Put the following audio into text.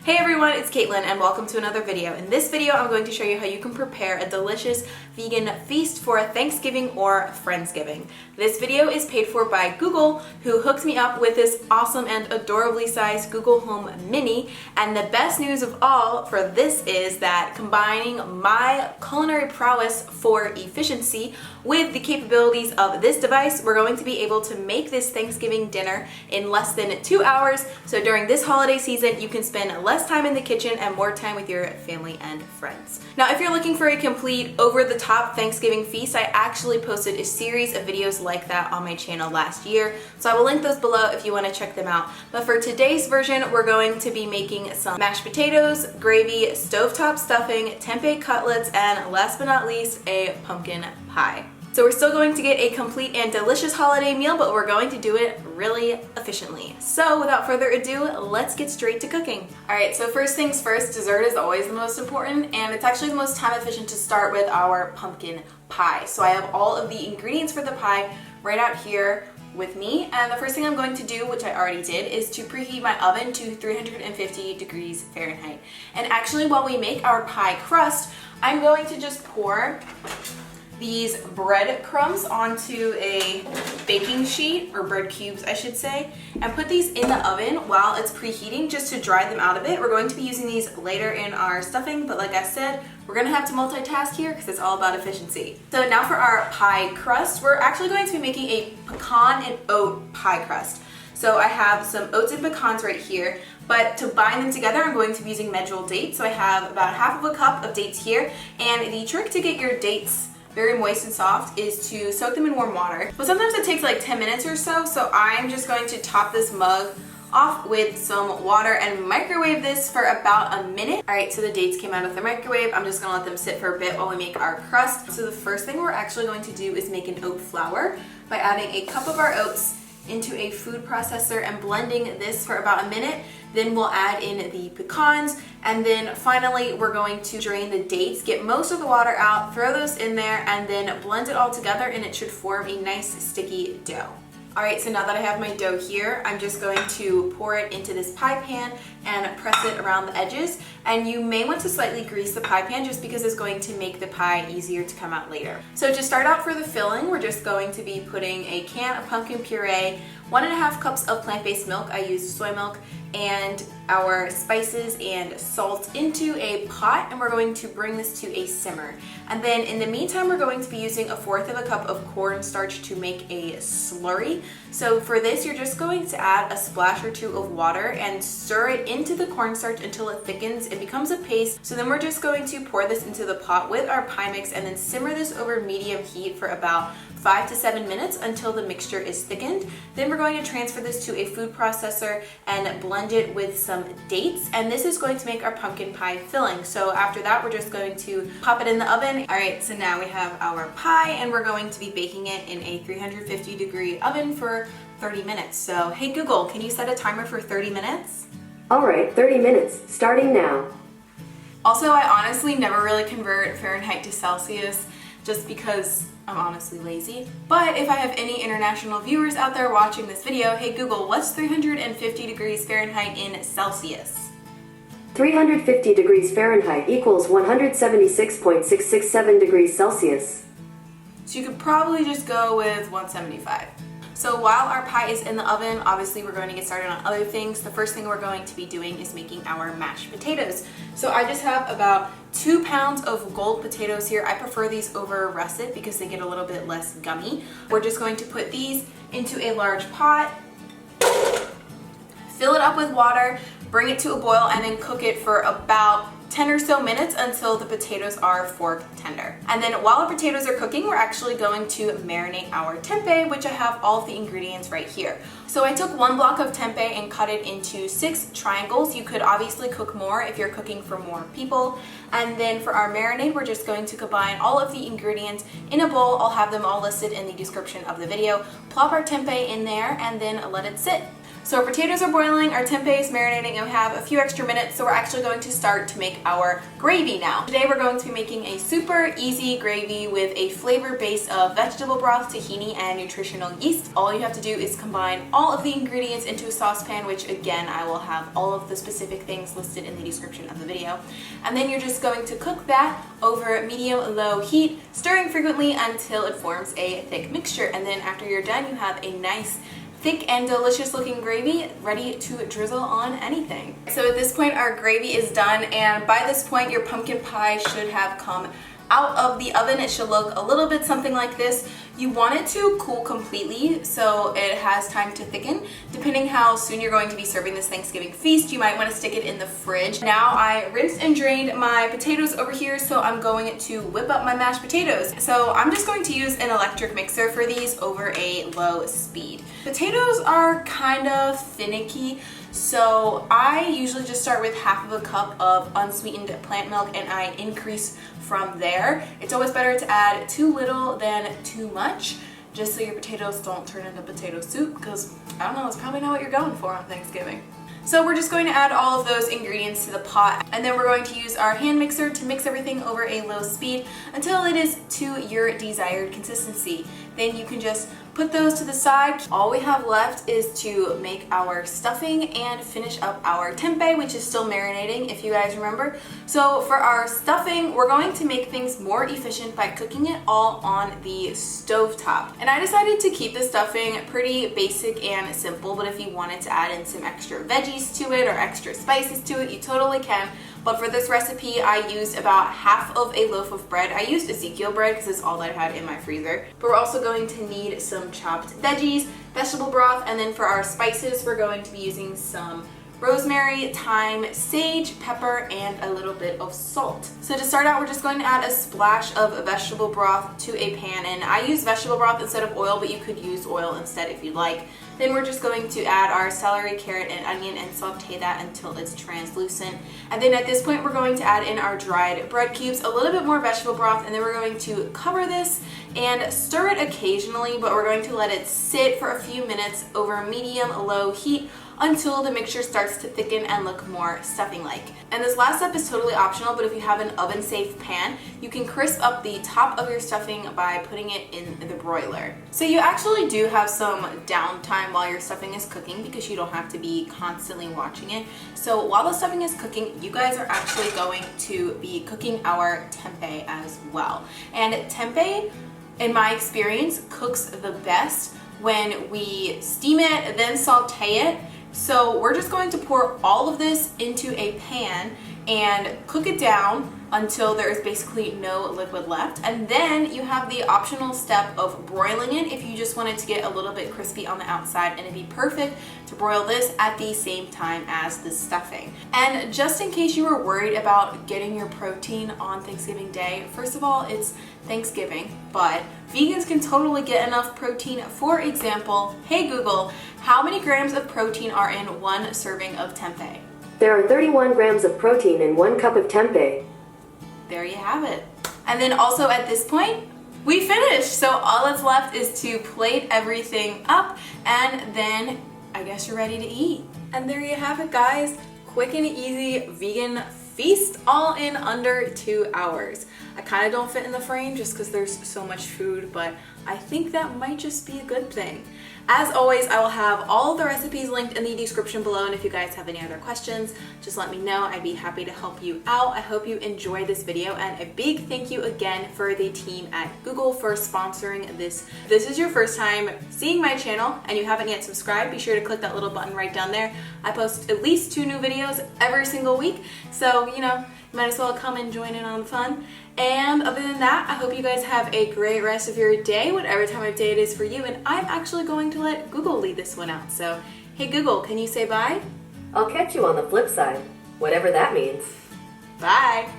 Hey everyone, it's Caitlin and welcome to another video. In this video, I'm going to show you how you can prepare a delicious vegan feast for Thanksgiving or Friendsgiving. This video is paid for by Google, who hooked me up with this awesome and adorably sized Google Home Mini. And the best news of all for this is that combining my culinary prowess for efficiency with the capabilities of this device, we're going to be able to make this Thanksgiving dinner in less than 2 hours. So during this holiday season, you can spend less time in the kitchen and more time with your family and friends. Now, if you're looking for a complete over-the-top Thanksgiving feast, I actually posted a series of videos like that on my channel last year, so I will link those below if you want to check them out. But for today's version, we're going to be making some mashed potatoes, gravy, stovetop stuffing, tempeh cutlets, and last but not least, a pumpkin pie. So we're still going to get a complete and delicious holiday meal, but we're going to do it really efficiently. So without further ado, let's get straight to cooking. All right, so first things first, dessert is always the most important, and it's actually the most time efficient to start with our pumpkin pie. So I have all of the ingredients for the pie right out here with me, and the first thing I'm going to do, which I already did, is to preheat my oven to 350 degrees Fahrenheit. And actually, while we make our pie crust, I'm going to just pour these bread crumbs onto a baking sheet, or bread cubes I should say, and put these in the oven while it's preheating just to dry them out a bit. We're going to be using these later in our stuffing, but like I said, we're gonna have to multitask here because it's all about efficiency. So now for our pie crust, we're actually going to be making a pecan and oat pie crust. So I have some oats and pecans right here, but to bind them together, I'm going to be using medjool dates. So I have about half of a cup of dates here, and the trick to get your dates very moist and soft is to soak them in warm water. But sometimes it takes like 10 minutes or so, so I'm just going to top this mug off with some water and microwave this for about a minute. All right, so the dates came out of the microwave. I'm just gonna let them sit for a bit while we make our crust. So the first thing we're actually going to do is make an oat flour by adding a cup of our oats into a food processor and blending this for about a minute. Then we'll add in the pecans, and then finally we're going to drain the dates, get most of the water out, throw those in there, and then blend it all together, and it should form a nice sticky dough. All right, so now that I have my dough here, I'm just going to pour it into this pie pan and press it around the edges. And you may want to slightly grease the pie pan just because it's going to make the pie easier to come out later. So to start out for the filling, we're just going to be putting a can of pumpkin puree, 1.5 cups of plant-based milk, I use soy milk, and our spices and salt into a pot, and we're going to bring this to a simmer. And then in the meantime, we're going to be using 1/4 cup of cornstarch to make a slurry. So for this, you're just going to add a splash or two of water and stir it into the cornstarch until it thickens. It becomes a paste. So then we're just going to pour this into the pot with our pie mix and then simmer this over medium heat for about 5 to 7 minutes until the mixture is thickened. Then we're going to transfer this to a food processor and blend it with some dates, and this is going to make our pumpkin pie filling. So after that, we're just going to pop it in the oven. All right, so now we have our pie, and we're going to be baking it in a 350 degree oven for 30 minutes. So hey Google, can you set a timer for 30 minutes? All right, 30 minutes, starting now. Also, I honestly never really convert Fahrenheit to Celsius just because I'm honestly lazy. But if I have any international viewers out there watching this video, hey Google, what's 350 degrees Fahrenheit in Celsius? 350 degrees Fahrenheit equals 176.667 degrees Celsius. So you could probably just go with 175. So while our pie is in the oven, obviously we're going to get started on other things. The first thing we're going to be doing is making our mashed potatoes. So I just have about 2 pounds of gold potatoes here. I prefer these over russet because they get a little bit less gummy. We're just going to put these into a large pot, fill it up with water, bring it to a boil, and then cook it for about 10 or so minutes until the potatoes are fork tender. And then while our potatoes are cooking, we're actually going to marinate our tempeh, which I have all of the ingredients right here. So I took 1 block of tempeh and cut it into 6 triangles. You could obviously cook more if you're cooking for more people. And then for our marinade, we're just going to combine all of the ingredients in a bowl. I'll have them all listed in the description of the video. Plop our tempeh in there and then let it sit. So our potatoes are boiling, our tempeh is marinating, and we have a few extra minutes, so we're actually going to start to make our gravy now. Today we're going to be making a super easy gravy with a flavor base of vegetable broth, tahini, and nutritional yeast. All you have to do is combine all of the ingredients into a saucepan, which again, I will have all of the specific things listed in the description of the video. And then you're just going to cook that over medium-low heat, stirring frequently until it forms a thick mixture. And then after you're done, you have a nice thick and delicious looking gravy ready to drizzle on anything. So at this point our gravy is done, and by this point your pumpkin pie should have come out of the oven. It should look a little bit something like this. You want it to cool completely so it has time to thicken. Depending how soon you're going to be serving this Thanksgiving feast, you might want to stick it in the fridge. Now I rinsed and drained my potatoes over here, so I'm going to whip up my mashed potatoes. So I'm just going to use an electric mixer for these over a low speed. Potatoes are kind of finicky, so I usually just start with half of a cup of unsweetened plant milk and I increase from there. It's always better to add too little than too much, just so your potatoes don't turn into potato soup, because I don't know, it's probably not what you're going for on Thanksgiving. So we're just going to add all of those ingredients to the pot, and then we're going to use our hand mixer to mix everything over a low speed until it is to your desired consistency. Then you can just put those to the side. All we have left is to make our stuffing and finish up our tempeh, which is still marinating, if you guys remember. So for our stuffing, we're going to make things more efficient by cooking it all on the stovetop. And I decided to keep the stuffing pretty basic and simple, but if you wanted to add in some extra veggies to it or extra spices to it, you totally can. But for this recipe, I used about half of a loaf of bread. I used Ezekiel bread because it's all that I had in my freezer. But we're also going to need some chopped veggies, vegetable broth, and then for our spices, we're going to be using some rosemary, thyme, sage, pepper, and a little bit of salt. So to start out, we're just going to add a splash of vegetable broth to a pan, and I use vegetable broth instead of oil, but you could use oil instead if you'd like. Then we're just going to add our celery, carrot, and onion and saute that until it's translucent. And then at this point, we're going to add in our dried bread cubes, a little bit more vegetable broth, and then we're going to cover this and stir it occasionally, but we're going to let it sit for a few minutes over medium-low heat until the mixture starts to thicken and look more stuffing-like. And this last step is totally optional, but if you have an oven-safe pan, you can crisp up the top of your stuffing by putting it in the broiler. So you actually do have some downtime while your stuffing is cooking because you don't have to be constantly watching it. So while the stuffing is cooking, you guys are actually going to be cooking our tempeh as well. And tempeh, in my experience, cooks the best when we steam it, then saute it. So we're just going to pour all of this into a pan and cook it down until there is basically no liquid left. And then you have the optional step of broiling it if you just wanted to get a little bit crispy on the outside, and it'd be perfect to broil this at the same time as the stuffing. And just in case you were worried about getting your protein on Thanksgiving Day, first of all, it's Thanksgiving, but vegans can totally get enough protein. For example, hey Google, how many grams of protein are in one serving of tempeh? There are 31 grams of protein in 1 cup of tempeh. There you have it. And then also at this point, we finished. So all that's left is to plate everything up, and then I guess you're ready to eat. And there you have it, guys. Quick and easy vegan feast, all in under 2 hours. I kind of don't fit in the frame just because there's so much food, but I think that might just be a good thing. As always, I will have all of the recipes linked in the description below, and if you guys have any other questions, just let me know. I'd be happy to help you out. I hope you enjoyed this video, and a big thank you again for the team at Google for sponsoring this. If this is your first time seeing my channel and you haven't yet subscribed, be sure to click that little button right down there. I post at least 2 new videos every single week, so you know, you might as well come and join in on the fun. And other than that, I hope you guys have a great rest of your day, whatever time of day it is for you, and I'm actually going to let Google lead this one out. So, hey Google, can you say bye? I'll catch you on the flip side, whatever that means. Bye!